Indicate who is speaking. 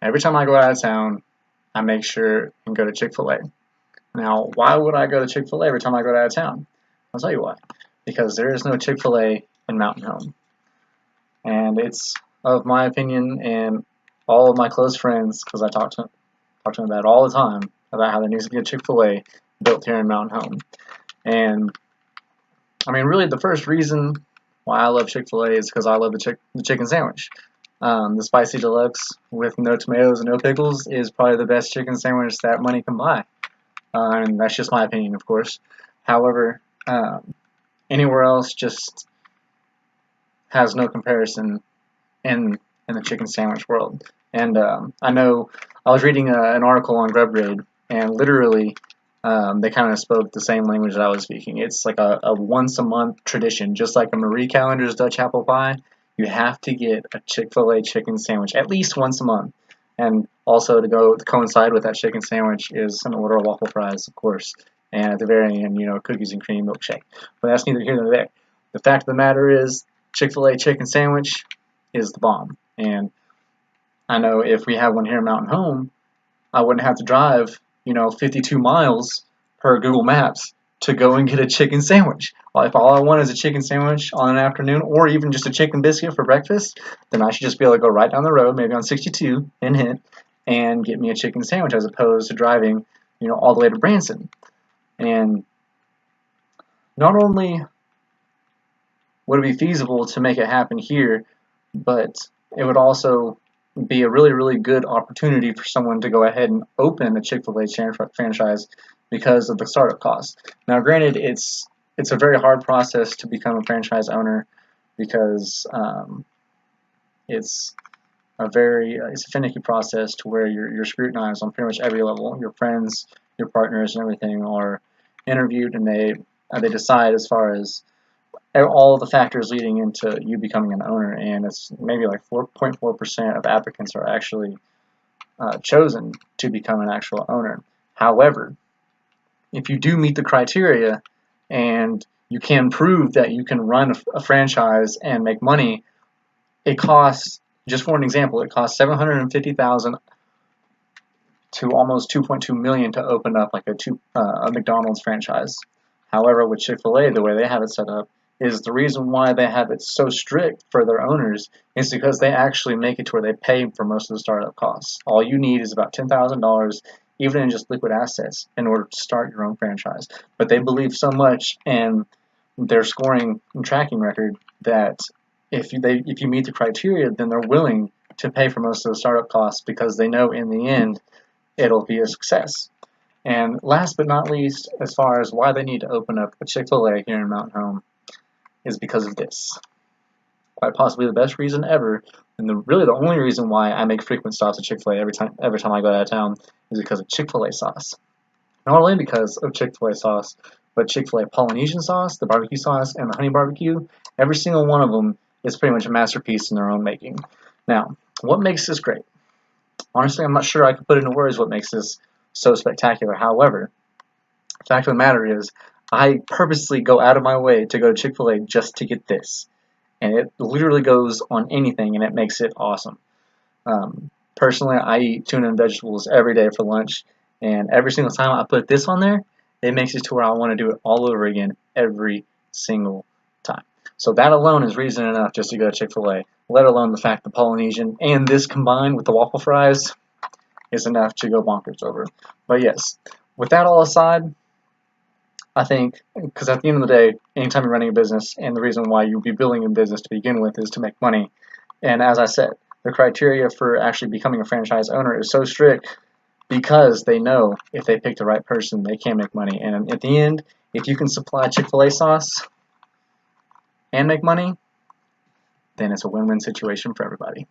Speaker 1: Every time I go out of town, I make sure and go to Chick-fil-A. Now, why would I go to Chick-fil-A every time I go out of town? I'll tell you why. Because there is no Chick-fil-A in Mountain Home. And it's of my opinion and all of my close friends, because I talk to them about it all the time, about how there needs to be a Chick-fil-A built here in Mountain Home. And, I mean, really the first reason why I love Chick-fil-A is because I love the chicken sandwich. The Spicy Deluxe with no tomatoes and no pickles is probably the best chicken sandwich that money can buy. And that's just my opinion, of course. However, anywhere else just has no comparison in the chicken sandwich world. And I know I was reading an article on GrubGrade, and literally they kind of spoke the same language that I was speaking. It's like a once a month tradition, just like a Marie Callender's Dutch apple pie. You have to get a Chick-fil-A chicken sandwich at least once a month. And also to coincide with that chicken sandwich is an order of waffle fries, of course. And at the very end, cookies and cream milkshake. But that's neither here nor there. The fact of the matter is, Chick-fil-A chicken sandwich is the bomb. And I know if we have one here in Mountain Home, I wouldn't have to drive, 52 miles per Google Maps to go and get a chicken sandwich. If all I want is a chicken sandwich on an afternoon, or even just a chicken biscuit for breakfast, then I should just be able to go right down the road, maybe on 62 and hit, and get me a chicken sandwich as opposed to driving, all the way to Branson. And not only would it be feasible to make it happen here, but it would also be a really, really good opportunity for someone to go ahead and open a Chick-fil-A franchise because of the startup costs. Now, granted, it's a very hard process to become a franchise owner because it's a finicky process to where you're scrutinized on pretty much every level. Your friends, your partners, and everything are interviewed, and they decide as far as all the factors leading into you becoming an owner, and it's maybe like 4.4% of applicants are actually chosen to become an actual owner. However, if you do meet the criteria and you can prove that you can run a franchise and make money, it costs, just for an example, it costs $750,000 to almost $2.2 million to open up like a McDonald's franchise. However, with Chick-fil-A, the way they have it set up, is the reason why they have it so strict for their owners is because they actually make it to where they pay for most of the startup costs. All you need is about $10,000, even in just liquid assets, in order to start your own franchise. But they believe so much in their scoring and tracking record that if you meet the criteria, then they're willing to pay for most of the startup costs because they know in the end it'll be a success. And last but not least, as far as why they need to open up a Chick-fil-A here in Mountain Home, is because of this. Quite possibly the best reason ever, and really the only reason why I make frequent stops at Chick-fil-A every time I go out of town is because of Chick-fil-A sauce. Not only because of Chick-fil-A sauce, but Chick-fil-A Polynesian sauce, the barbecue sauce, and the honey barbecue. Every single one of them is pretty much a masterpiece in their own making. Now, what makes this great? Honestly, I'm not sure I could put into words what makes this so spectacular. However, the fact of the matter is, I purposely go out of my way to go to Chick-fil-A just to get this. And it literally goes on anything, and it makes it awesome. Personally, I eat tuna and vegetables every day for lunch, and every single time I put this on there, it makes it to where I want to do it all over again every single time. So that alone is reason enough just to go to Chick-fil-A, let alone the fact the Polynesian and this combined with the waffle fries is enough to go bonkers over. But yes, with that all aside, I think, because at the end of the day, anytime you're running a business, and the reason why you'll be building a business to begin with is to make money. And as I said, the criteria for actually becoming a franchise owner is so strict because they know if they pick the right person, they can make money. And at the end, if you can supply Chick-fil-A sauce and make money, then it's a win-win situation for everybody.